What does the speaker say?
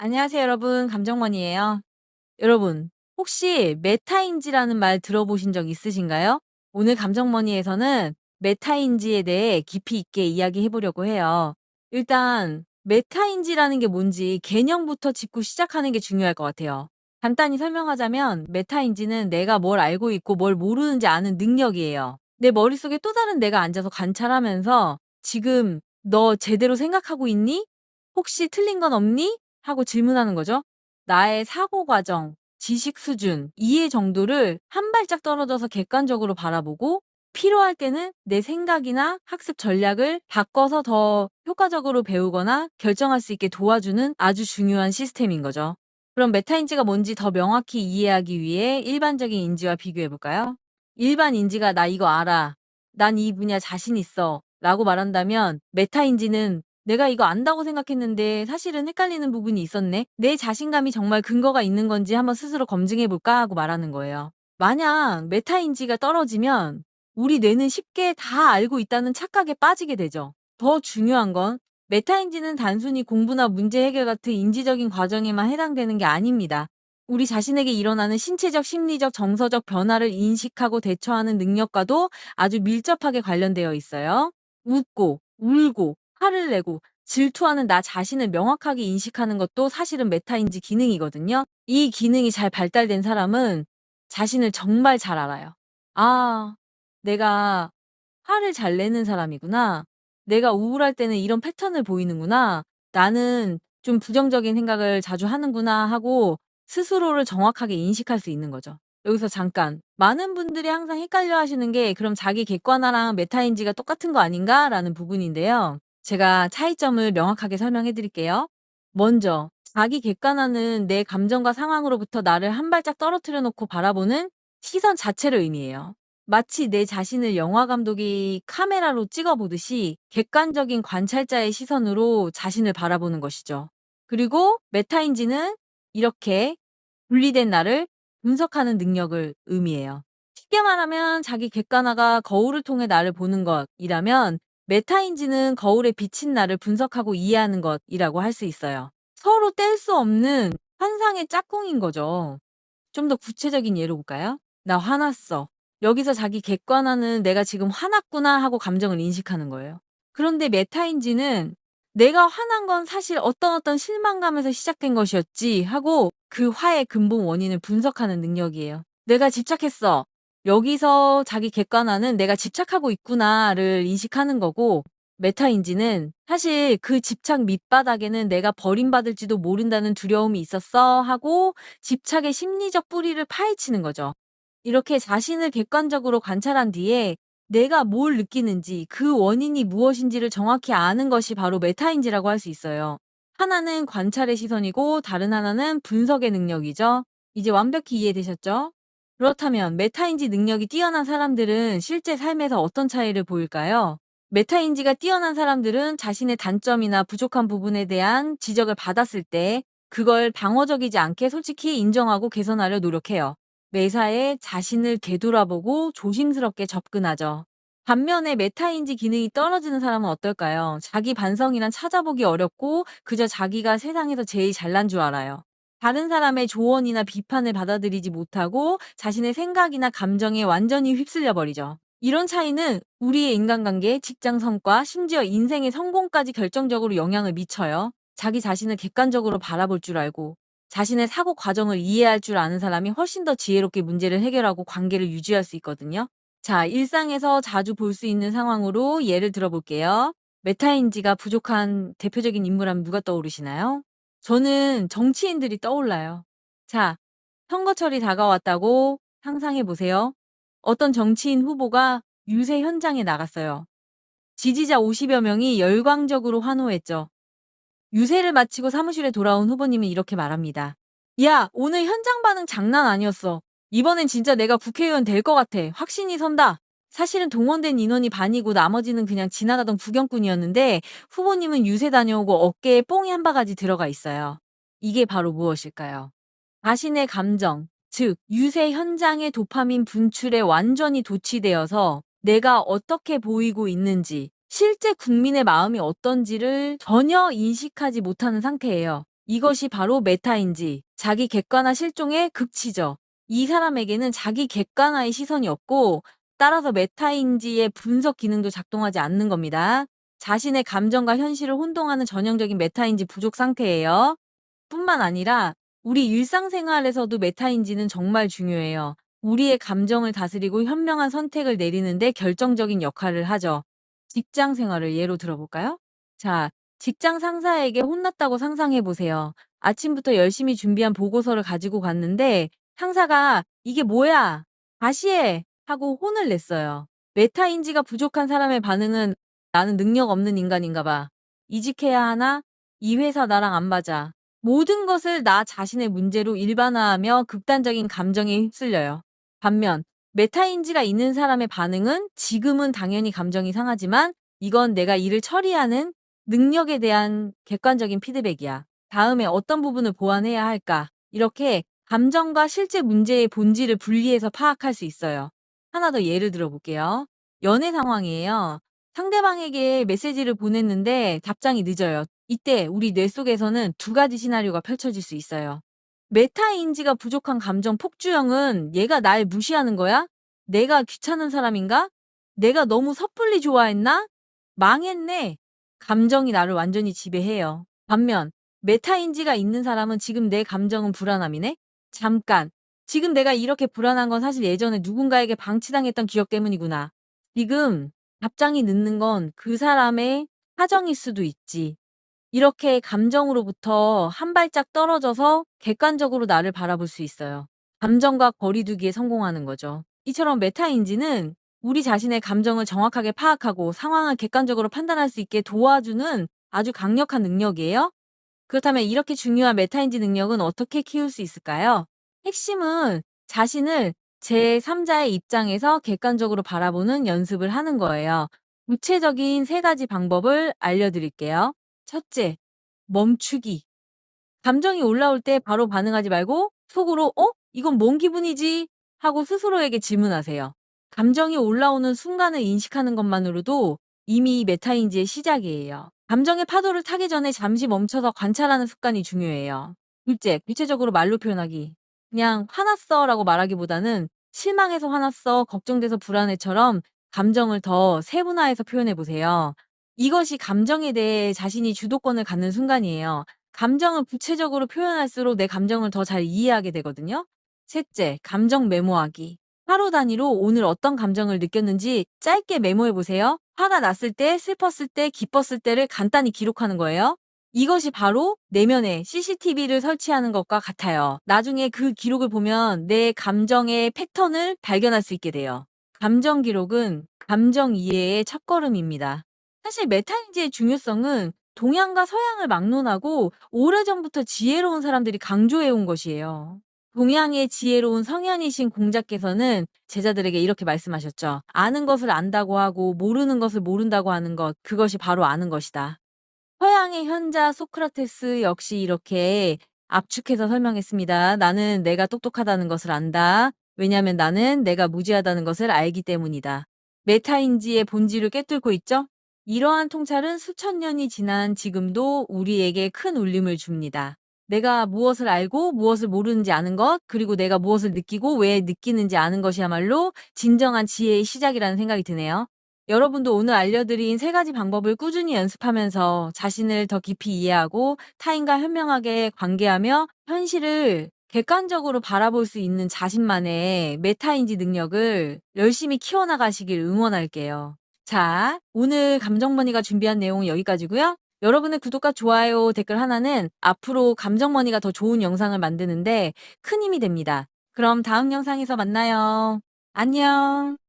안녕하세요, 여러분. 감정원이에요. 여러분, 혹시 메타인지라는 말 들어보신 적 있으신가요? 오늘 감정머니에서는 메타인지에 대해 깊이 있게 이야기해 보려고 해요. 일단, 메타인지라는 게 뭔지 개념부터 짚고 시작하는 게 중요할 것 같아요. 간단히 설명하자면, 메타인지는 내가 뭘 알고 있고 뭘 모르는지 아는 능력이에요. 내 머릿속에 또 다른 내가 앉아서 관찰하면서, 지금 너 제대로 생각하고 있니? 혹시 틀린 건 없니? 하고 질문하는 거죠. 나의 사고 과정, 지식 수준, 이해 정도를 한 발짝 떨어져서 객관적으로 바라보고 필요할 때는 내 생각이나 학습 전략을 바꿔서 더 효과적으로 배우거나 결정할 수 있게 도와주는 아주 중요한 시스템인 거죠. 그럼 메타인지가 뭔지 더 명확히 이해하기 위해 일반적인 인지와 비교해 볼까요? 일반 인지가 나 이거 알아. 난 이 분야 자신 있어. 라고 말한다면 메타인지는 내가 이거 안다고 생각했는데 사실은 헷갈리는 부분이 있었네. 내 자신감이 정말 근거가 있는 건지 한번 스스로 검증해 볼까 하고 말하는 거예요. 만약 메타인지가 떨어지면 우리 뇌는 쉽게 다 알고 있다는 착각에 빠지게 되죠. 더 중요한 건 메타인지는 단순히 공부나 문제 해결 같은 인지적인 과정에만 해당되는 게 아닙니다. 우리 자신에게 일어나는 신체적, 심리적, 정서적 변화를 인식하고 대처하는 능력과도 아주 밀접하게 관련되어 있어요. 웃고, 울고, 화를 내고, 질투하는 나 자신을 명확하게 인식하는 것도 사실은 메타인지 기능이거든요. 이 기능이 잘 발달된 사람은 자신을 정말 잘 알아요. 아, 내가 화를 잘 내는 사람이구나. 내가 우울할 때는 이런 패턴을 보이는구나. 나는 좀 부정적인 생각을 자주 하는구나 하고 스스로를 정확하게 인식할 수 있는 거죠. 여기서 잠깐. 많은 분들이 항상 헷갈려 하시는 게 그럼 자기 객관화랑 메타인지가 똑같은 거 아닌가라는 부분인데요. 제가 차이점을 명확하게 설명해 드릴게요. 먼저, 자기 객관화는 내 감정과 상황으로부터 나를 한 발짝 떨어뜨려 놓고 바라보는 시선 자체를 의미해요. 마치 내 자신을 영화 감독이 카메라로 찍어보듯이 객관적인 관찰자의 시선으로 자신을 바라보는 것이죠. 그리고 메타인지는 이렇게 분리된 나를 분석하는 능력을 의미해요. 쉽게 말하면 자기 객관화가 거울을 통해 나를 보는 것이라면 메타인지는 거울에 비친 나를 분석하고 이해하는 것이라고 할 수 있어요. 서로 뗄 수 없는 환상의 짝꿍인 거죠. 좀 더 구체적인 예로 볼까요? 나 화났어. 여기서 자기 객관화는 내가 지금 화났구나 하고 감정을 인식하는 거예요. 그런데 메타인지는 내가 화난 건 사실 어떤 실망감에서 시작된 것이었지 하고 그 화의 근본 원인을 분석하는 능력이에요. 내가 집착했어. 여기서 자기 객관화는 내가 집착하고 있구나를 인식하는 거고 메타인지는 사실 그 집착 밑바닥에는 내가 버림받을지도 모른다는 두려움이 있었어 하고 집착의 심리적 뿌리를 파헤치는 거죠. 이렇게 자신을 객관적으로 관찰한 뒤에 내가 뭘 느끼는지 그 원인이 무엇인지를 정확히 아는 것이 바로 메타인지라고 할 수 있어요. 하나는 관찰의 시선이고 다른 하나는 분석의 능력이죠. 이제 완벽히 이해되셨죠? 그렇다면 메타인지 능력이 뛰어난 사람들은 실제 삶에서 어떤 차이를 보일까요? 메타인지가 뛰어난 사람들은 자신의 단점이나 부족한 부분에 대한 지적을 받았을 때 그걸 방어적이지 않게 솔직히 인정하고 개선하려 노력해요. 매사에 자신을 되돌아보고 조심스럽게 접근하죠. 반면에 메타인지 기능이 떨어지는 사람은 어떨까요? 자기 반성이란 찾아보기 어렵고 그저 자기가 세상에서 제일 잘난 줄 알아요. 다른 사람의 조언이나 비판을 받아들이지 못하고 자신의 생각이나 감정에 완전히 휩쓸려 버리죠. 이런 차이는 우리의 인간관계, 직장 성과, 심지어 인생의 성공까지 결정적으로 영향을 미쳐요. 자기 자신을 객관적으로 바라볼 줄 알고 자신의 사고 과정을 이해할 줄 아는 사람이 훨씬 더 지혜롭게 문제를 해결하고 관계를 유지할 수 있거든요. 자, 일상에서 자주 볼 수 있는 상황으로 예를 들어 볼게요. 메타인지가 부족한 대표적인 인물하면 누가 떠오르시나요? 저는 정치인들이 떠올라요. 자, 선거철이 다가왔다고 상상해 보세요. 어떤 정치인 후보가 유세 현장에 나갔어요. 지지자 50여 명이 열광적으로 환호했죠. 유세를 마치고 사무실에 돌아온 후보님은 이렇게 말합니다. 야, 오늘 현장 반응 장난 아니었어. 이번엔 진짜 내가 국회의원 될 것 같아. 확신이 선다. 사실은 동원된 인원이 반이고 나머지는 그냥 지나가던 구경꾼이었는데 후보님은 유세 다녀오고 어깨에 뽕이 한 바가지 들어가 있어요. 이게 바로 무엇일까요? 자신의 감정, 즉 유세 현장의 도파민 분출에 완전히 도취되어서 내가 어떻게 보이고 있는지, 실제 국민의 마음이 어떤지를 전혀 인식하지 못하는 상태예요. 이것이 바로 메타인지, 자기 객관화 실종의 극치죠. 이 사람에게는 자기 객관화의 시선이 없고 따라서 메타인지의 분석 기능도 작동하지 않는 겁니다. 자신의 감정과 현실을 혼동하는 전형적인 메타인지 부족 상태예요. 뿐만 아니라 우리 일상생활에서도 메타인지는 정말 중요해요. 우리의 감정을 다스리고 현명한 선택을 내리는데 결정적인 역할을 하죠. 직장 생활을 예로 들어볼까요? 자, 직장 상사에게 혼났다고 상상해 보세요. 아침부터 열심히 준비한 보고서를 가지고 갔는데 상사가 "이게 뭐야? 다시 해!" 하고 혼을 냈어요. 메타인지가 부족한 사람의 반응은 "나는 능력 없는 인간인가 봐. 이직해야 하나? 이 회사 나랑 안 맞아." 모든 것을 나 자신의 문제로 일반화하며 극단적인 감정에 휩쓸려요. 반면 메타인지가 있는 사람의 반응은 지금은 당연히 감정이 상하지만 이건 내가 일을 처리하는 능력에 대한 객관적인 피드백이야. 다음에 어떤 부분을 보완해야 할까? 이렇게 감정과 실제 문제의 본질을 분리해서 파악할 수 있어요. 하나 더 예를 들어 볼게요. 연애 상황이에요. 상대방에게 메시지를 보냈는데 답장이 늦어요. 이때 우리 뇌 속에서는 두 가지 시나리오가 펼쳐질 수 있어요. 메타인지가 부족한 감정 폭주형은 얘가 날 무시하는 거야? 내가 귀찮은 사람인가? 내가 너무 섣불리 좋아했나? 망했네. 감정이 나를 완전히 지배해요. 반면 메타인지가 있는 사람은 지금 내 감정은 불안함이네? 잠깐. 지금 내가 이렇게 불안한 건 사실 예전에 누군가에게 방치당했던 기억 때문이구나. 지금 답장이 늦는 건 그 사람의 사정일 수도 있지. 이렇게 감정으로부터 한 발짝 떨어져서 객관적으로 나를 바라볼 수 있어요. 감정과 거리 두기에 성공하는 거죠. 이처럼 메타인지는 우리 자신의 감정을 정확하게 파악하고 상황을 객관적으로 판단할 수 있게 도와주는 아주 강력한 능력이에요. 그렇다면 이렇게 중요한 메타인지 능력은 어떻게 키울 수 있을까요? 핵심은 자신을 제3자의 입장에서 객관적으로 바라보는 연습을 하는 거예요. 구체적인 세 가지 방법을 알려드릴게요. 첫째, 멈추기. 감정이 올라올 때 바로 반응하지 말고 속으로 이건 뭔 기분이지? 하고 스스로에게 질문하세요. 감정이 올라오는 순간을 인식하는 것만으로도 이미 메타인지의 시작이에요. 감정의 파도를 타기 전에 잠시 멈춰서 관찰하는 습관이 중요해요. 둘째, 구체적으로 말로 표현하기. 그냥 화났어 라고 말하기보다는 실망해서 화났어, 걱정돼서 불안해처럼 감정을 더 세분화해서 표현해 보세요. 이것이 감정에 대해 자신이 주도권을 갖는 순간이에요. 감정을 구체적으로 표현할수록 내 감정을 더 잘 이해하게 되거든요. 셋째, 감정 메모하기. 하루 단위로 오늘 어떤 감정을 느꼈는지 짧게 메모해 보세요. 화가 났을 때, 슬펐을 때, 기뻤을 때를 간단히 기록하는 거예요. 이것이 바로 내면에 CCTV를 설치하는 것과 같아요. 나중에 그 기록을 보면 내 감정의 패턴을 발견할 수 있게 돼요. 감정 기록은 감정 이해의 첫걸음입니다. 사실 메타인지의 중요성은 동양과 서양을 막론하고 오래전부터 지혜로운 사람들이 강조해 온 것이에요. 동양의 지혜로운 성현이신 공자께서는 제자들에게 이렇게 말씀하셨죠. 아는 것을 안다고 하고 모르는 것을 모른다고 하는 것, 그것이 바로 아는 것이다. 서양의 현자 소크라테스 역시 이렇게 압축해서 설명했습니다. 나는 내가 똑똑하다는 것을 안다. 왜냐하면 나는 내가 무지하다는 것을 알기 때문이다. 메타인지의 본질을 꿰뚫고 있죠? 이러한 통찰은 수천 년이 지난 지금도 우리에게 큰 울림을 줍니다. 내가 무엇을 알고 무엇을 모르는지 아는 것, 그리고 내가 무엇을 느끼고 왜 느끼는지 아는 것이야말로 진정한 지혜의 시작이라는 생각이 드네요. 여러분도 오늘 알려드린 세 가지 방법을 꾸준히 연습하면서 자신을 더 깊이 이해하고 타인과 현명하게 관계하며 현실을 객관적으로 바라볼 수 있는 자신만의 메타인지 능력을 열심히 키워나가시길 응원할게요. 자, 오늘 감정머니가 준비한 내용은 여기까지고요. 여러분의 구독과 좋아요, 댓글 하나는 앞으로 감정머니가 더 좋은 영상을 만드는데 큰 힘이 됩니다. 그럼 다음 영상에서 만나요. 안녕.